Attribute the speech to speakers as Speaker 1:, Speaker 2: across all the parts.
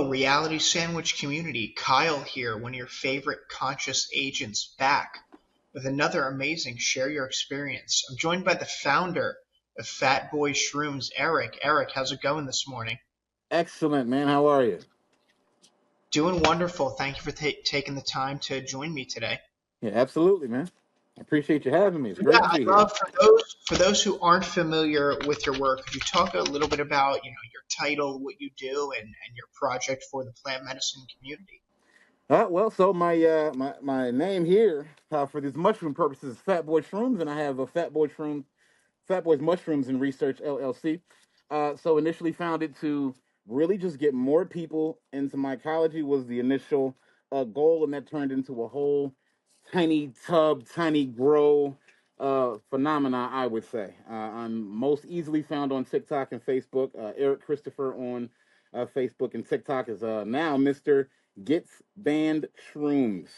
Speaker 1: reality sandwich community. Kyle here, one of your favorite conscious agents, back with another amazing Share Your Experience. I'm joined by the founder of FatBoy Shrooms, Eric. Eric, how's it going this morning?
Speaker 2: Excellent, man. How are you?
Speaker 1: Doing wonderful. Thank you for taking the time to join me today.
Speaker 2: Yeah, absolutely, man. I appreciate you having me. It's
Speaker 1: Yeah,
Speaker 2: great to be
Speaker 1: I'd
Speaker 2: here.
Speaker 1: love for those who aren't familiar with your work, could you talk a little bit about your title, what you do, and your project for the plant medicine community?
Speaker 2: Well, so my name here for these mushroom purposes is Fat Boy Shrooms, and I have a Fat Boys Mushrooms and Research LLC. So initially founded to really just get more people into mycology was the initial goal, and that turned into a whole tiny tub, tiny grow phenomena, I would say. I'm most easily found on TikTok and Facebook. Eric Christopher on Facebook and TikTok is now Mr. Gets Banned Shrooms.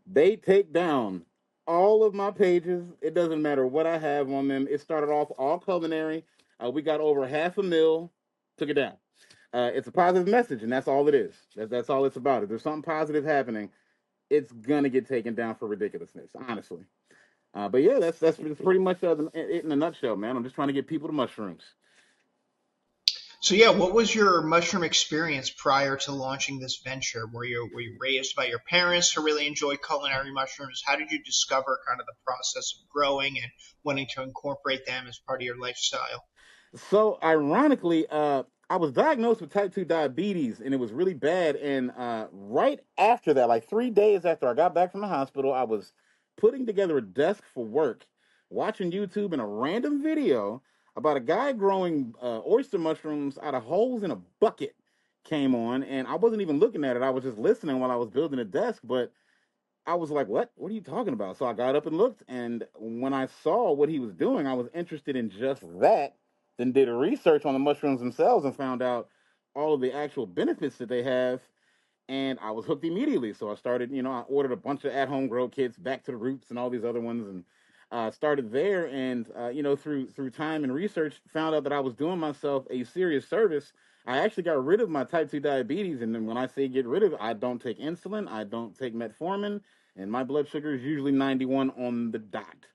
Speaker 2: They take down all of my pages. It doesn't matter what I have on them. It started off all culinary. We got over 500,000. Took it down. It's a positive message, and that's all it is. That's all it's about. If there's something positive happening, it's gonna get taken down for ridiculousness, honestly. But yeah, that's pretty much it in a nutshell, man. I'm just trying to get people to mushrooms.
Speaker 1: So yeah, what was your mushroom experience prior to launching this venture? Were you raised by your parents to really enjoy culinary mushrooms? How did you discover kind of the process of growing and wanting to incorporate them as part of your lifestyle?
Speaker 2: So ironically, I was diagnosed with type 2 diabetes, and it was really bad. And right after that, like 3 days after I got back from the hospital, I was putting together a desk for work, watching YouTube, and a random video about a guy growing oyster mushrooms out of holes in a bucket came on, and I wasn't even looking at it. I was just listening while I was building a desk, but I was like, "What? What are you talking about?" So I got up and looked, and when I saw what he was doing, I was interested in just that. Then did a research on the mushrooms themselves and found out all of the actual benefits that they have, and I was hooked immediately. So I started, I ordered a bunch of at-home grow kits, Back to the Roots, and all these other ones, and started there. And through time and research, found out that I was doing myself a serious service. I actually got rid of my type 2 diabetes, and then when I say get rid of it, I don't take insulin, I don't take metformin, and my blood sugar is usually 91 on the dot.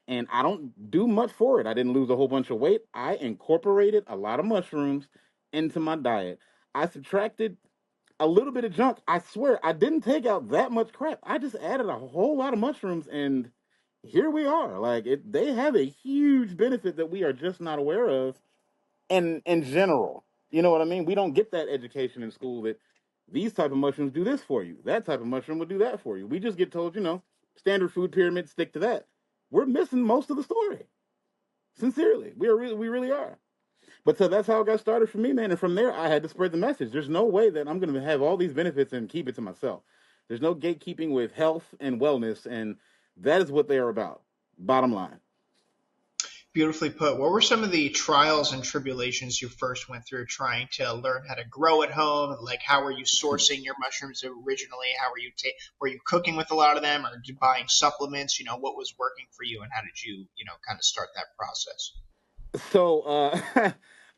Speaker 2: And I don't do much for it. I didn't lose a whole bunch of weight. I incorporated a lot of mushrooms into my diet. I subtracted a little bit of junk. I swear, I didn't take out that much crap. I just added a whole lot of mushrooms, and here we are. Like they have a huge benefit that we are just not aware of. And in general, you know what I mean. We don't get that education in school that these type of mushrooms do this for you. That type of mushroom will do that for you. We just get told, standard food pyramid, stick to that. We're missing most of the story. Sincerely, we really are. But so that's how it got started for me, man. And from there, I had to spread the message. There's no way that I'm going to have all these benefits and keep it to myself. There's no gatekeeping with health and wellness, and that is what they are about. Bottom line.
Speaker 1: Beautifully put. What were some of the trials and tribulations you first went through trying to learn how to grow at home? Like, how were you sourcing your mushrooms originally? How were you cooking with a lot of them, or buying supplements? What was working for you, and how did you, kind of start that process?
Speaker 2: So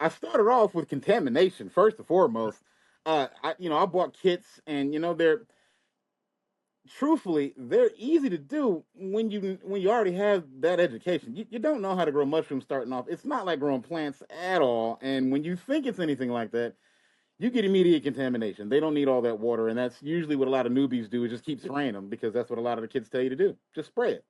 Speaker 2: I started off with contamination first and foremost. I bought kits, and they're truthfully, they're easy to do when you already have that education. You don't know how to grow mushrooms starting off. It's not like growing plants at all. And when you think it's anything like that, you get immediate contamination. They don't need all that water, and that's usually what a lot of newbies do. Is just keep spraying them because that's what a lot of the kids tell you to do. Just spray it.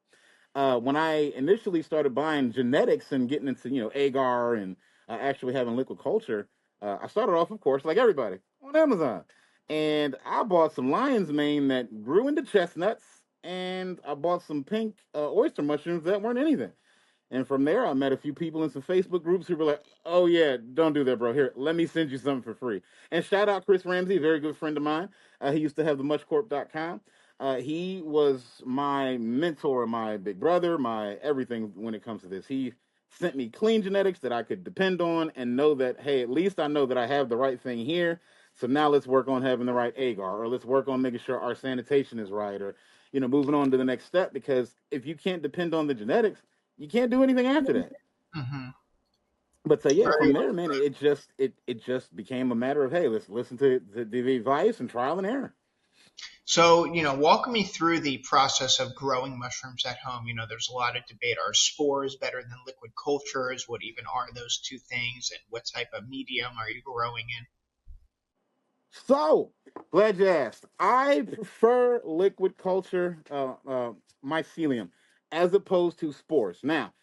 Speaker 2: When I initially started buying genetics and getting into agar and actually having liquid culture, I started off, of course, like everybody, on Amazon, and I bought some lion's mane that grew into chestnuts, and I bought some pink oyster mushrooms that weren't anything. And from there, I met a few people in some Facebook groups who were like, "Oh yeah, don't do that, bro. Here, let me send you something for free." And shout out Chris Ramsey, a very good friend of mine. He used to have the mushcorp.com. He was my mentor, my big brother, my everything when it comes to this. He sent me clean genetics that I could depend on and know that, hey, at least I know that I have the right thing here. So now let's work on having the right agar, or let's work on making sure our sanitation is right, or moving on to the next step. Because if you can't depend on the genetics, you can't do anything after that.
Speaker 1: Hmm.
Speaker 2: But so yeah,
Speaker 1: Very
Speaker 2: from
Speaker 1: well.
Speaker 2: there, man, it just became a matter of, hey, let's listen to the advice and trial and error.
Speaker 1: So, walk me through the process of growing mushrooms at home. There's a lot of debate. Are spores better than liquid cultures? What even are those two things? And what type of medium are you growing in?
Speaker 2: So glad you asked. I prefer liquid culture, mycelium, as opposed to spores. Now,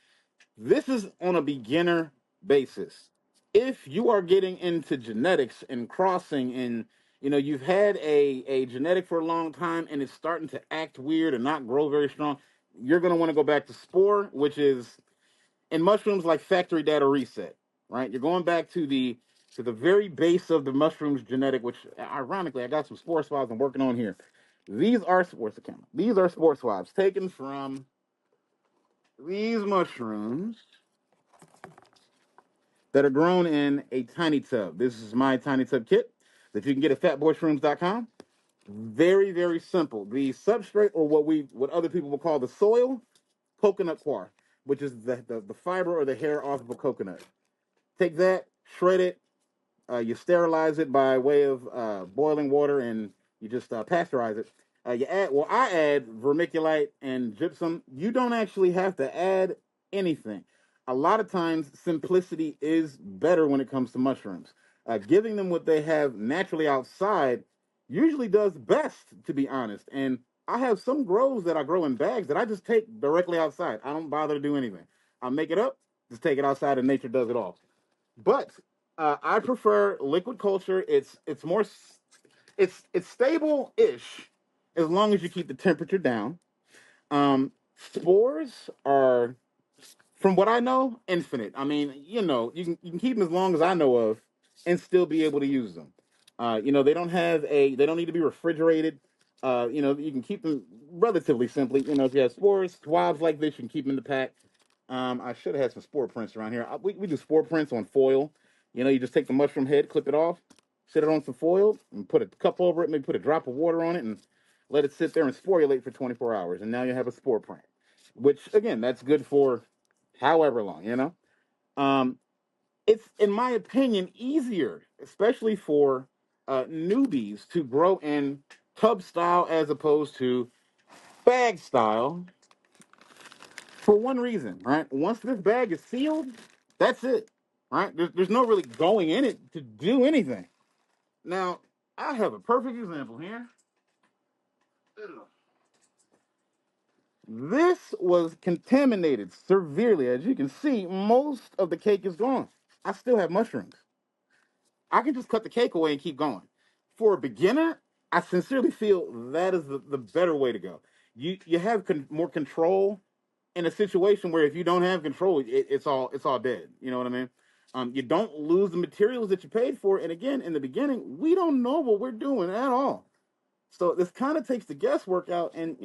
Speaker 2: this is on a beginner basis. If you are getting into genetics and crossing, and you've had a genetic for a long time and it's starting to act weird and not grow very strong, you're going to want to go back to spore, which is in mushrooms like factory data reset, right? You're going back to the very base of the mushroom's genetic, which ironically I got some spore swabs I'm working on here. These are where's the camera? These are spore swabs taken from these mushrooms that are grown in a tiny tub. This is my tiny tub kit that you can get at fatboyshrooms.com. Very, very simple. The substrate, or what other people will call the soil, coconut coir, which is the fiber or the hair off of a coconut. Take that, shred it, you sterilize it by way of boiling water, and you just pasteurize it. I add vermiculite and gypsum. You don't actually have to add anything. A lot of times, simplicity is better when it comes to mushrooms. Giving them what they have naturally outside usually does best, to be honest. And I have some grows that I grow in bags that I just take directly outside. I don't bother to do anything. I make it up, just take it outside, and nature does it all. But I prefer liquid culture. It's more it's stable-ish as long as you keep the temperature down. Spores are, from what I know, infinite. I mean, you can keep them as long as I know of, and still be able to use them. They don't need to be refrigerated. You can keep them relatively simply. If you have spores, swabs like this, you can keep them in the pack. I should have had some spore prints around here. We do spore prints on foil. You just take the mushroom head, clip it off, sit it on some foil, and put a cup over it, maybe put a drop of water on it, and let it sit there and sporulate for 24 hours. And now you have a spore print, which, again, that's good for however long. Um, it's, in my opinion, easier, especially for newbies, to grow in tub style as opposed to bag style, for one reason, right? Once this bag is sealed, that's it, right? There's no really going in it to do anything. Now, I have a perfect example here. This was contaminated severely. As you can see, most of the cake is gone. I still have mushrooms. I can just cut the cake away and keep going. For a beginner, I sincerely feel that is the better way to go. You have more control in a situation where if you don't have control, it's all dead. You know what I mean? You don't lose the materials that you paid for. And again, in the beginning, we don't know what we're doing at all. So this kind of takes the guesswork out, and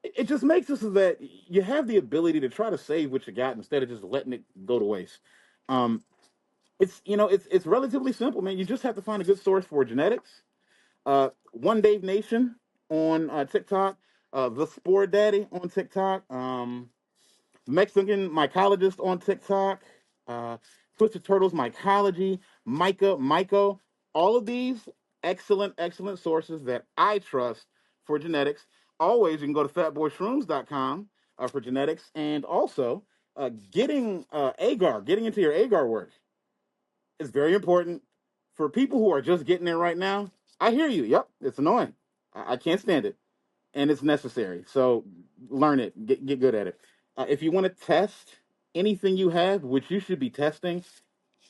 Speaker 2: it just makes it so that you have the ability to try to save what you got instead of just letting it go to waste. Um, it's relatively simple, man. You just have to find a good source for genetics. One Dave Nation on TikTok, the Spore Daddy on TikTok, Mexican mycologist on TikTok, uh, Twisted Turtles mycology, Myco. All of these excellent, excellent sources that I trust for genetics. Always, you can go to fatboyshrooms.com for genetics, and also getting agar, getting into your agar work is very important for people who are just getting there right now. I hear you. Yep, it's annoying. I can't stand it, and it's necessary. So learn it, get good at it. If you want to test anything you have, which you should be testing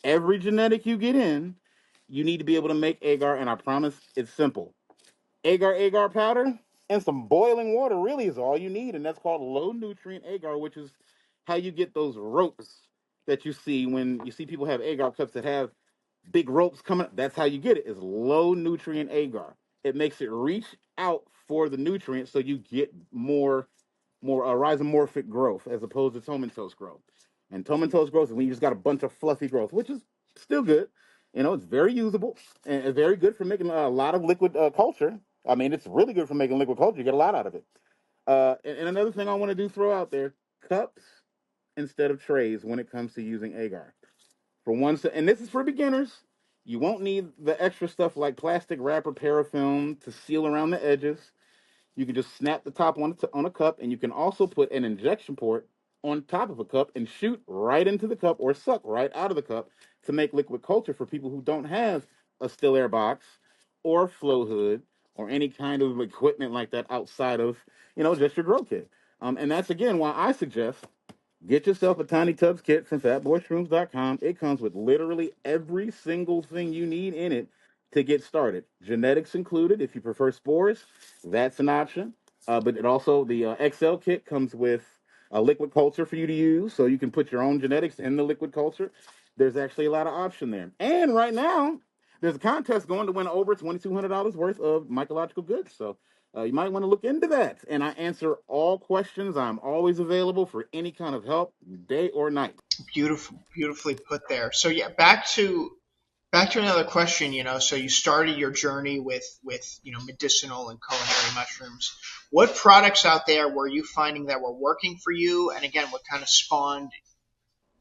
Speaker 2: every genetic you get in, you need to be able to make agar, and I promise it's simple. Agar powder and some boiling water really is all you need, and that's called low nutrient agar, which is how you get those ropes that you see when you see people have agar cups that have big ropes coming. That's how you get it. Is low nutrient agar. It makes it reach out for the nutrients, so you get more rhizomorphic growth as opposed to tomentose growth. And tomentose growth is when you just got a bunch of fluffy growth, which is still good. It's very usable and very good for making a lot of liquid culture. I mean, it's really good for making liquid culture. You get a lot out of it. And another thing I want to throw out there: cups instead of trays when it comes to using agar. for one. And this is for beginners. You won't need the extra stuff like plastic wrapper, parafilm to seal around the edges. You can just snap the top on a cup, and you can also put an injection port on top of a cup and shoot right into the cup or suck right out of the cup to make liquid culture for people who don't have a still air box or flow hood or any kind of equipment like that outside of just your grow kit. And that's again why I suggest get yourself a Tiny Tubs kit from FatBoyShrooms.com. It comes with literally every single thing you need in it to get started. Genetics included. If you prefer spores, that's an option. But it also, the XL kit comes with a liquid culture for you to use, so you can put your own genetics in the liquid culture. There's actually a lot of option there. And right now, there's a contest going to win over $2,200 worth of mycological goods. So you might want to look into that. And I answer all questions. I'm always available for any kind of help, day or night.
Speaker 1: Beautifully put there. So yeah, back to another question. So you started your journey with medicinal and culinary mushrooms. What products out there were you finding that were working for you? And again, what kind of spawned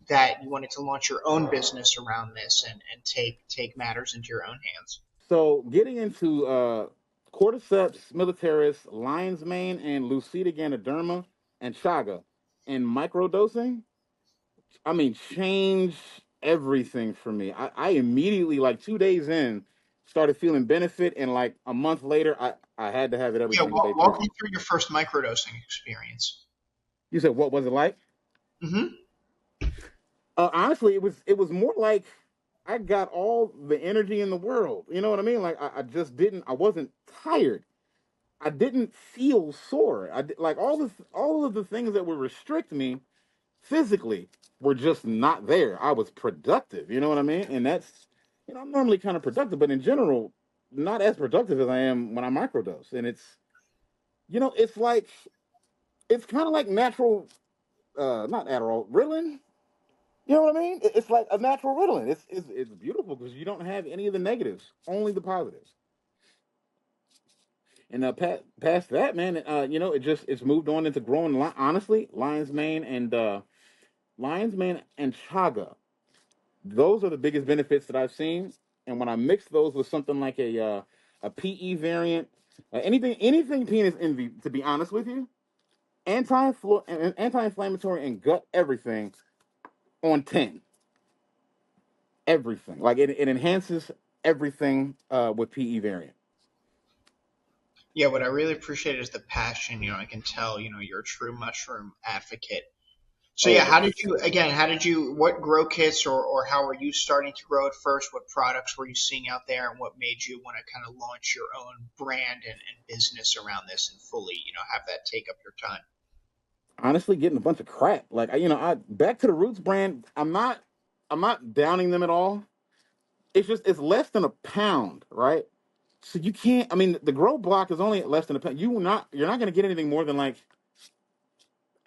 Speaker 1: that you wanted to launch your own business around this and take matters into your own hands?
Speaker 2: So getting into cordyceps militaris, lion's mane, and lucida ganoderma, and chaga, and microdosing, I mean, change everything for me. I immediately, like 2 days in, started feeling benefit, and like a month later, I had to have it every
Speaker 1: Yeah,
Speaker 2: single day,
Speaker 1: walk me
Speaker 2: period.
Speaker 1: through your first microdosing experience.
Speaker 2: You said, what was it like?
Speaker 1: Hmm.
Speaker 2: Honestly, it was more like I got all the energy in the world. You know what I mean? Like I just didn't. I wasn't tired. I didn't feel sore. Like all of the things that would restrict me physically were just not there. I was productive. You know what I mean? And that's I'm normally kind of productive, but in general, not as productive as I am when I microdose. And it's like it's kind of like natural, not Adderall, Ritalin. You know what I mean? It's like a natural Ritalin. It's beautiful because you don't have any of the negatives, only the positives. And past that, man, it's moved on into growing. Honestly, lion's mane and chaga. Those are the biggest benefits that I've seen. And when I mix those with something like a PE variant, anything penis envy, to be honest with you, anti-inflammatory and gut everything on 10. Everything. Like it enhances everything with PE variant.
Speaker 1: Yeah, what I really appreciate is the passion. I can tell, you're a true mushroom advocate. So
Speaker 2: Oh
Speaker 1: yeah,
Speaker 2: yes.
Speaker 1: what grow kits or how are you starting to grow it first? What products were you seeing out there and what made you want to kind of launch your own brand and business around this and fully, have that take up your time?
Speaker 2: Honestly, getting a bunch of crap. Like I back to the Roots brand. I'm not downing them at all. It's less than a pound, right? So you can't. I mean, the grow block is only less than a pound. You're not going to get anything more than like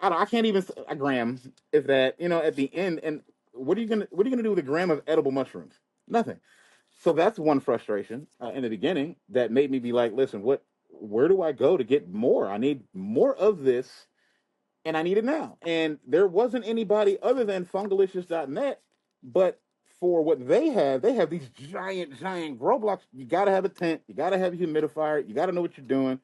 Speaker 2: I can't even a gram if that at the end. And what are you gonna do with a gram of edible mushrooms? Nothing. So that's one frustration in the beginning that made me be like, listen, where do I go to get more? I need more of this, and I need it now. And there wasn't anybody other than fungalicious.net, but for what they have these giant grow blocks. You got to have a tent, you got to have a humidifier, you got to know what you're doing.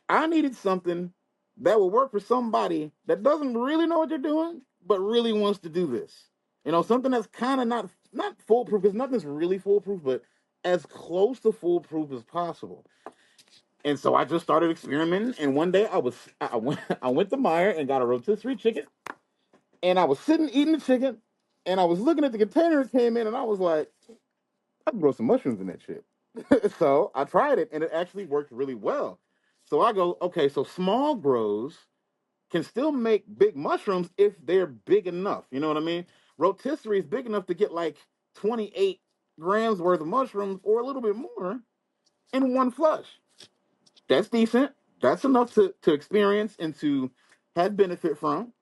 Speaker 2: I needed something that will work for somebody that doesn't really know what they're doing, but really wants to do this. Something that's kind of not foolproof because nothing's really foolproof, but as close to foolproof as possible. And so I just started experimenting. And one day I went I went to Meyer and got a rotisserie chicken. And I was sitting eating the chicken, and I was looking at the container it came in, and I was like, I can grow some mushrooms in that shit. So I tried it, and it actually worked really well. So I go, okay, so small grows can still make big mushrooms if they're big enough. You know what I mean? Rotisserie is big enough to get like 28 grams worth of mushrooms or a little bit more in one flush. That's decent. That's enough to experience and to have benefit from.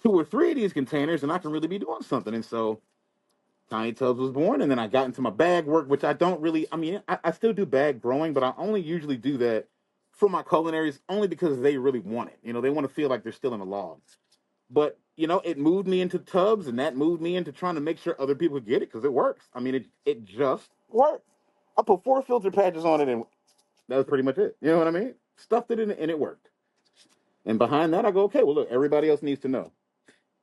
Speaker 2: Two or three of these containers, and I can really be doing something. And so Tiny Tubs was born, and then I got into my bag work, which I don't really. I mean, I still do bag growing, but I only usually do that for my culinaries only because they really want it. They want to feel like they're still in the log. But it moved me into tubs, and that moved me into trying to make sure other people get it because it works. I mean, it just worked. I put 4 filter patches on it, and that was pretty much it. You know what I mean? Stuffed it in, and it worked. And behind that, I go, okay, well, look, everybody else needs to know.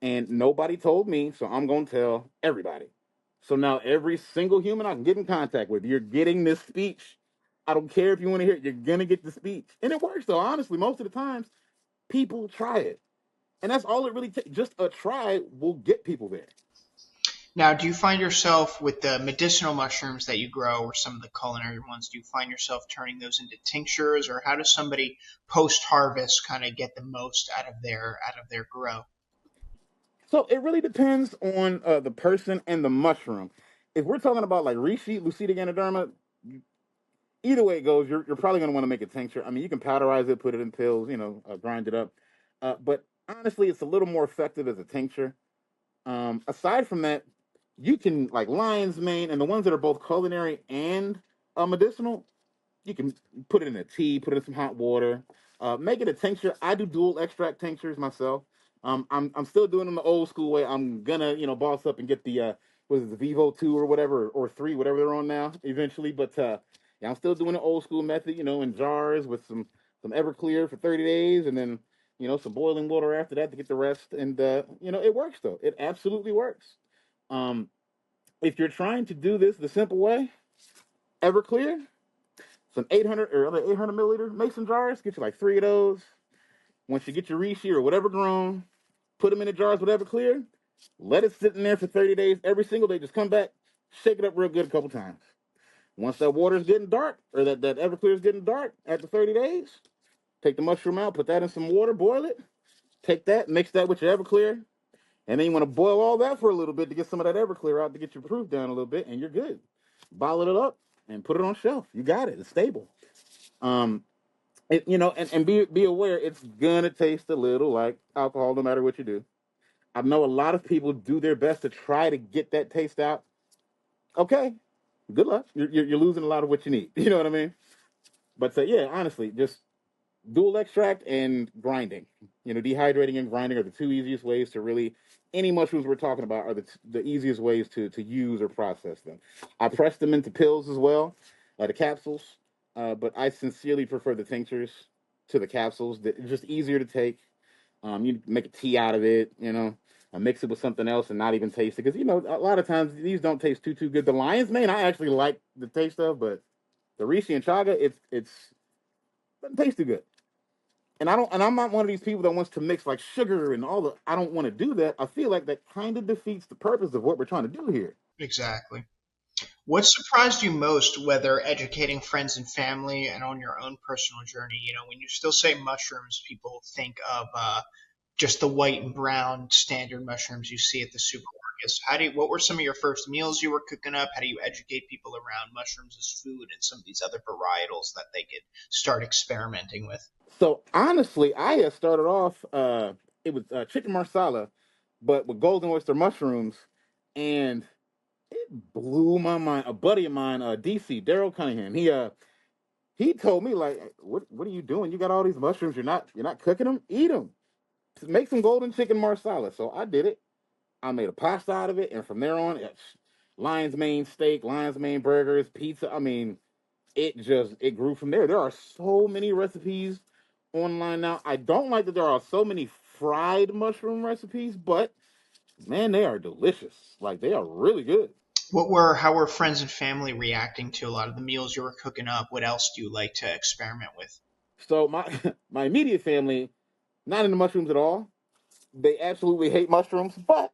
Speaker 2: And nobody told me, so I'm going to tell everybody. So now every single human I can get in contact with, you're getting this speech. I don't care if you want to hear it, you're going to get the speech. And it works, though. Honestly, most of the times, people try it. And that's all it really takes. Just a try will get people there.
Speaker 1: Now, do you find yourself with the medicinal mushrooms that you grow or some of the culinary ones, do you find yourself turning those into tinctures, or how does somebody post harvest kind of get the most out of their grow?
Speaker 2: So it really depends on the person and the mushroom. If we're talking about like reishi, Lucida ganoderma, either way it goes, you're probably going to want to make a tincture. I mean, you can powderize it, put it in pills, grind it up. But honestly, it's a little more effective as a tincture. Aside from that, you can like lion's mane and the ones that are both culinary and medicinal. You can put it in a tea, put it in some hot water, make it a tincture. I do dual extract tinctures myself. I'm still doing them the old school way. I'm gonna boss up and get the what is it, the Vivo 2 or whatever, or 3, whatever they're on now eventually. But yeah, I'm still doing the old school method, in jars with some Everclear for 30 days, and then some boiling water after that to get the rest. And it works though. It absolutely works. Um, if you're trying to do this the simple way, Everclear, some 800 or other 800 milliliter mason jars. Get you like 3 of those. Once you get your reishi or whatever grown, put them in the jars, whatever clear. Let it sit in there for 30 days. Every single day, just come back, shake it up real good a couple times. Once that water's getting dark, or that Everclear is getting dark after 30 days, take the mushroom out, put that in some water, boil it. Take that, mix that with your Everclear, and then you want to boil all that for a little bit to get some of that Everclear out to get your proof down a little bit, and you're good. Bottle it up and put it on shelf. You got it. It's stable. Um, and be aware it's gonna taste a little like alcohol no matter what you do. I know a lot of people do their best to try to get that taste out. Okay, good luck. You're losing a lot of what you need. You know what I mean? But yeah, honestly, just dual extract and grinding. Dehydrating and grinding are the 2 easiest ways to really any mushrooms we're talking about are the easiest ways to use or process them. I press them into pills as well, the capsules, but I sincerely prefer the tinctures to the capsules. It's just easier to take. You make a tea out of it, mix it with something else and not even taste it because a lot of times these don't taste too good. The lion's mane I actually like the taste of, but the reishi and chaga it's doesn't taste too good. And I'm not one of these people that wants to mix like sugar and all the. I don't want to do that. I feel like that kind of defeats the purpose of what we're trying to do here.
Speaker 1: Exactly. What surprised you most, whether educating friends and family and on your own personal journey? When you still say mushrooms, people think of just the white and brown standard mushrooms you see at the supermarkets. What were some of your first meals you were cooking up? How do you educate people around mushrooms as food and some of these other varietals that they could start experimenting with?
Speaker 2: So honestly, I had started off. It was chicken marsala, but with golden oyster mushrooms, and it blew my mind. A buddy of mine, DC Daryl Cunningham, he told me like, what are you doing? You got all these mushrooms. You're not cooking them. Eat them. Make some golden chicken marsala. So I did it. I made a pasta out of it, and from there on, it's lion's mane steak, lion's mane burgers, pizza. I mean, it grew from there. There are so many recipes online now. I don't like that there are so many fried mushroom recipes, but man, they are delicious. Like they are really good.
Speaker 1: How were friends and family reacting to a lot of the meals you were cooking up? What else do you like to experiment with?
Speaker 2: So my my immediate family, not into mushrooms at all. They absolutely hate mushrooms, but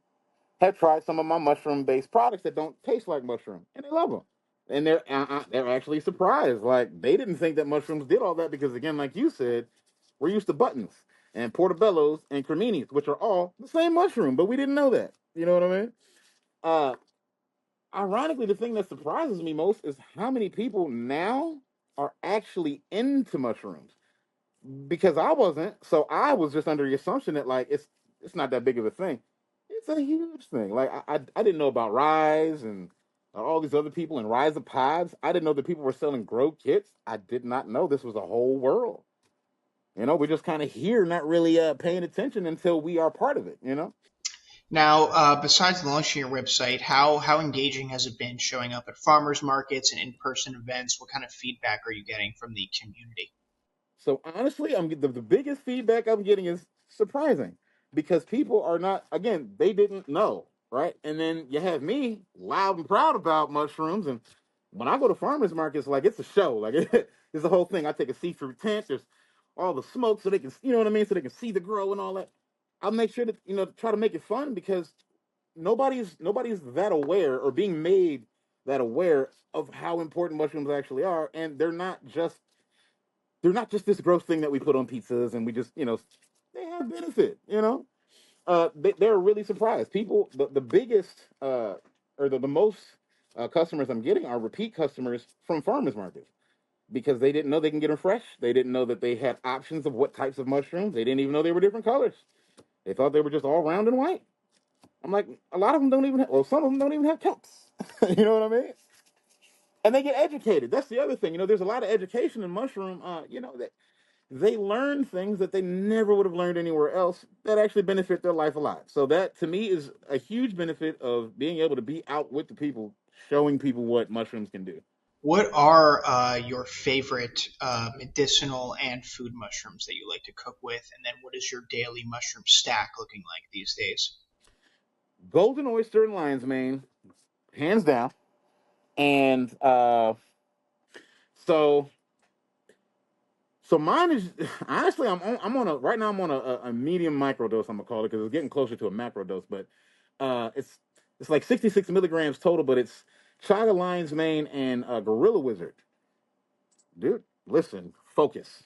Speaker 2: have tried some of my mushroom-based products that don't taste like mushroom, and they love them. And they're actually surprised. Like they didn't think that mushrooms did all that because, again, like you said, we're used to buttons and portobellos and creminis, which are all the same mushroom, but we didn't know that. You know what I mean? Uh, Ironically, the thing that surprises me most is how many people now are actually into mushrooms because I wasn't. So I was just under the assumption that like it's not that big of a thing. It's a huge thing. Like I didn't know about Rise and all these other people and Rise of Pods. I didn't know that people were selling grow kits. I did not know this was a whole world. We're just kind of here, not really paying attention until we are part of it.
Speaker 1: Now, besides launching your website, how engaging has it been showing up at farmers markets and in-person events? What kind of feedback are you getting from the community?
Speaker 2: So honestly, the biggest feedback I'm getting is surprising because people are not, again, they didn't know, right? And then you have me loud and proud about mushrooms, and when I go to farmers markets, like it's a show, like it's the whole thing. I take a see-through tent. There's all the smoke, so they can, you know what I mean, so they can see the grow and all that. I'll make sure to try to make it fun because nobody's that aware or being made that aware of how important mushrooms actually are, and they're not just this gross thing that we put on pizzas and we just, they have benefit. They're really surprised. People, the biggest, or the most customers I'm getting are repeat customers from farmers markets because they didn't know they can get them fresh. They didn't know that they had options of what types of mushrooms. They didn't even know they were different colors. They thought they were just all round and white. I'm like, a lot of them don't even have, well, some of them don't even have caps. You know what I mean? And they get educated. That's the other thing. There's a lot of education in mushroom, that they learn things that they never would have learned anywhere else that actually benefit their life a lot. So that to me is a huge benefit of being able to be out with the people, showing people what mushrooms can do.
Speaker 1: What are your favorite medicinal and food mushrooms that you like to cook with? And then what is your daily mushroom stack looking like these days?
Speaker 2: Golden oyster and lion's mane, hands down. And so so mine is honestly I'm on a right now I'm on a medium microdose, I'm gonna call it, because it's getting closer to a macro dose, but it's like 66 milligrams total, but it's chaga lion's mane and gorilla wizard. Dude, listen, focus,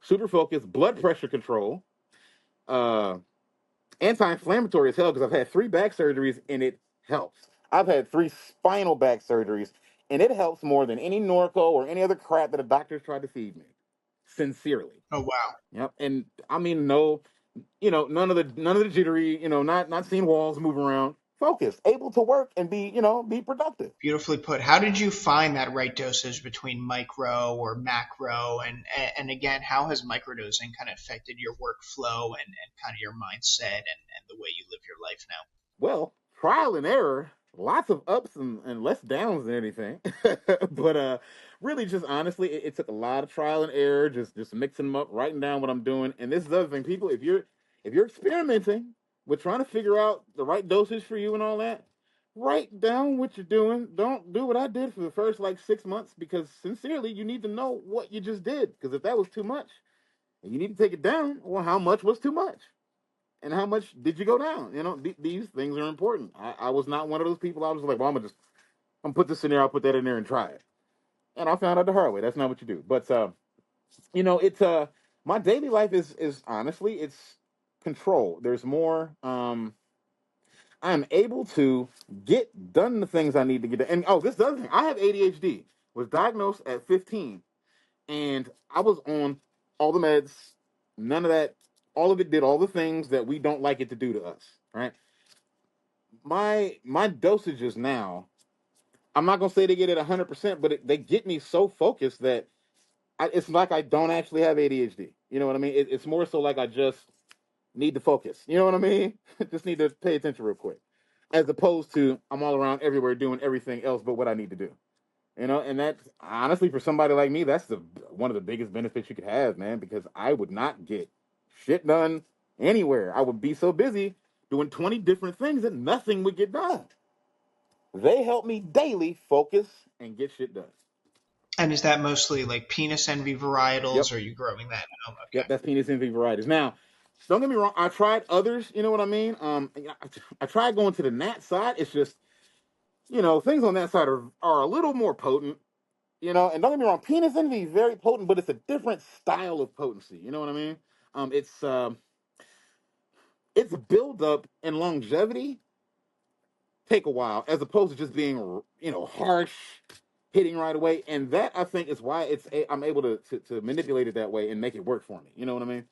Speaker 2: super focus, blood pressure control, uh, anti-inflammatory as hell because I've had 3 back surgeries and it helps. I've had 3 spinal back surgeries and it helps more than any Norco or any other crap that a doctor's tried to feed me. Sincerely.
Speaker 1: Oh, wow.
Speaker 2: Yep. And I mean, no, none of the jittery, not seeing walls move around. Focused, able to work and be productive.
Speaker 1: Beautifully put. How did you find that right dosage between micro or macro? And again, how has microdosing kind of affected your workflow and kind of your mindset and the way you live your life now?
Speaker 2: Well, trial and error, lots of ups and less downs than anything. But really just honestly, it took a lot of trial and error, just mixing them up, writing down what I'm doing. And this is the other thing, people, if you're experimenting with trying to figure out the right dosage for you and all that, write down what you're doing. Don't do what I did for the first like 6 months because sincerely, you need to know what you just did. Because if that was too much and you need to take it down, well, how much was too much? And how much did you go down? These things are important. I was not one of those people. I was like, well, I'm gonna put this in there, I'll put that in there and try it. And I found out the hard way. That's not what you do. But it's my daily life is honestly it's control. There's more. I'm able to get done the things I need to get done. And this is the other thing. I have ADHD. Was diagnosed at 15, and I was on all the meds. None of that. All of it did all the things that we don't like it to do to us. Right. My dosages now, I'm not gonna say they get it 100%, but they get me so focused that it's like I don't actually have ADHD. You know what I mean? It's more so like I just need to focus. You know what I mean? Just need to pay attention real quick, as opposed to I'm all around everywhere doing everything else but what I need to do. And that's honestly for somebody like me, that's the one of the biggest benefits you could have, man. Because I would not get shit done anywhere. I would be so busy doing 20 different things that nothing would get done. They help me daily focus and get shit done.
Speaker 1: And is that mostly like penis envy varietals?
Speaker 2: Yep.
Speaker 1: Or are you growing that? Oh,
Speaker 2: Yep.
Speaker 1: okay.
Speaker 2: That's penis envy varieties. Now, don't get me wrong. I tried others. You know what I mean? I tried going to the Nat side. It's just, things on that side are a little more potent. And don't get me wrong. Penis envy is very potent, but it's a different style of potency. You know what I mean? It's build up and longevity take a while, as opposed to just being, harsh, hitting right away. And that I think is why I'm able to manipulate it that way and make it work for me. You know what I mean?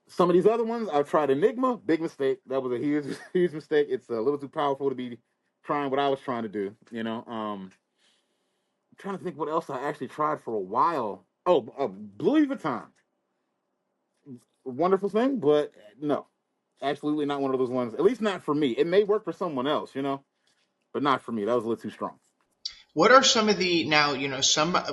Speaker 2: Some of these other ones, I've tried Enigma, big mistake. That was a huge, huge mistake. It's a little too powerful to be trying what I was trying to do. I'm trying to think what else I actually tried for a while. Oh, Louis Vuitton. wonderful thing, but no, absolutely not one of those ones. At least not for me. It may work for someone else, but not for me. That was a little too strong.
Speaker 1: What are some of the now,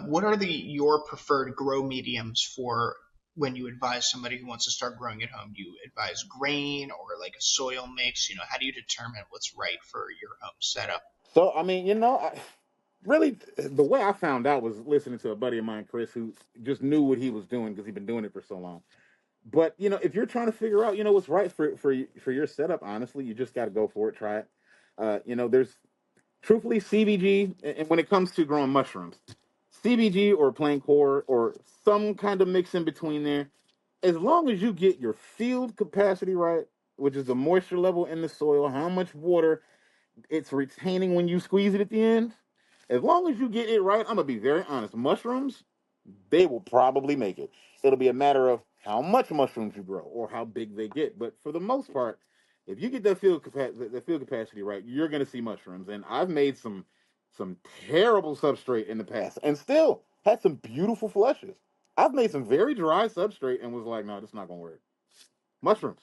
Speaker 1: what are your preferred grow mediums for when you advise somebody who wants to start growing at home? Do you advise grain or like a soil mix? How do you determine what's right for your home setup?
Speaker 2: So I mean, really, the way I found out was listening to a buddy of mine, Chris, who just knew what he was doing because he'd been doing it for so long. But if you're trying to figure out, what's right for your setup, honestly, you just got to go for it, try it. There's truthfully CBG, and when it comes to growing mushrooms, CBG or plain core or some kind of mix in between there, as long as you get your field capacity right, which is the moisture level in the soil, how much water it's retaining when you squeeze it at the end. As long as you get it right, I'm gonna be very honest. Mushrooms, they will probably make it. It'll be a matter of how much mushrooms you grow or how big they get. But for the most part, if you get the field capacity right, you're gonna see mushrooms. And I've made some terrible substrate in the past, and still had some beautiful flushes. I've made some very dry substrate and was like, no, this is not gonna work. Mushrooms.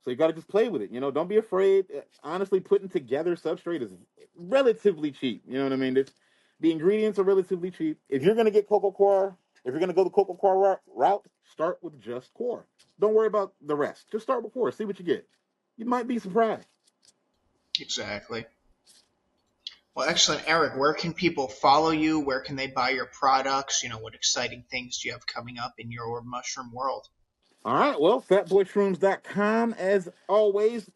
Speaker 2: So you got to just play with it. Don't be afraid. Honestly, putting together substrate is relatively cheap. You know what I mean? The ingredients are relatively cheap. If you're going to get cocoa coir, if you're going to go the cocoa coir route, start with just core. Don't worry about the rest. Just start with core. See what you get. You might be surprised.
Speaker 1: Exactly. Well, excellent, Eric. Where can people follow you? Where can they buy your products? What exciting things do you have coming up in your mushroom world?
Speaker 2: All right. Well, fatboyshrooms.com, as always,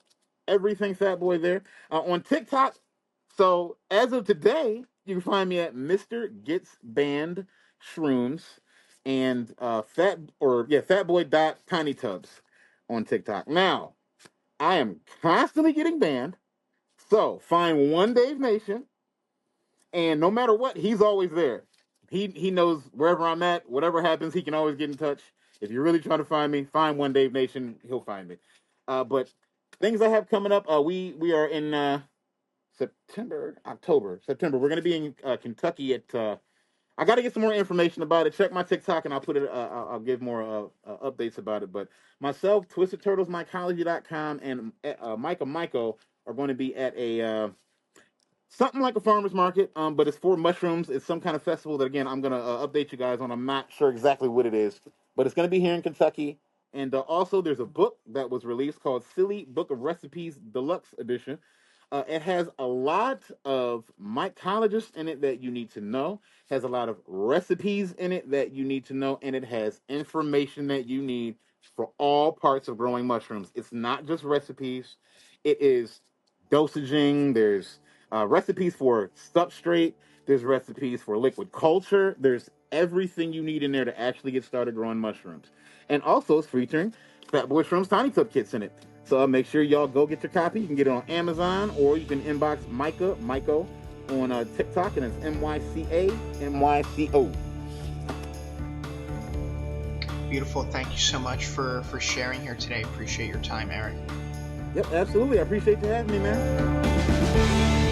Speaker 2: everything Fatboy there. On TikTok, so as of today, you can find me at Mr. Gets Banned Shrooms and fatboy.tinytubs on TikTok. Now, I am constantly getting banned. So find one Dave Nation, and no matter what, he's always there. He knows wherever I'm at, whatever happens, he can always get in touch. If you're really trying to find me, find one Dave Nation, he'll find me. But things I have coming up, we are in September. We're going to be in Kentucky at. I got to get some more information about it. Check my TikTok, and I'll put it. I'll give more updates about it. But myself, Twisted Turtles, mycology.com, and Myco are going to be at a something like a farmer's market, but it's for mushrooms. It's some kind of festival that, again, I'm going to update you guys on. I'm not sure exactly what it is, but it's going to be here in Kentucky. And also, there's a book that was released called Silly Book of Recipes Deluxe Edition. It has a lot of mycologists in it that you need to know, has a lot of recipes in it that you need to know, and it has information that you need for all parts of growing mushrooms. It's not just recipes, it is dosaging, there's recipes for substrate, there's recipes for liquid culture, there's everything you need in there to actually get started growing mushrooms. And also, it's featuring FatBoy Shrooms Tiny Tub kits in it. So make sure y'all go get your copy. You can get it on Amazon, or you can inbox Myco on TikTok, and it's MycaMyco.
Speaker 1: Beautiful. Thank you so much for sharing here today. Appreciate your time, Eric.
Speaker 2: Yep, absolutely. I appreciate you having me, man.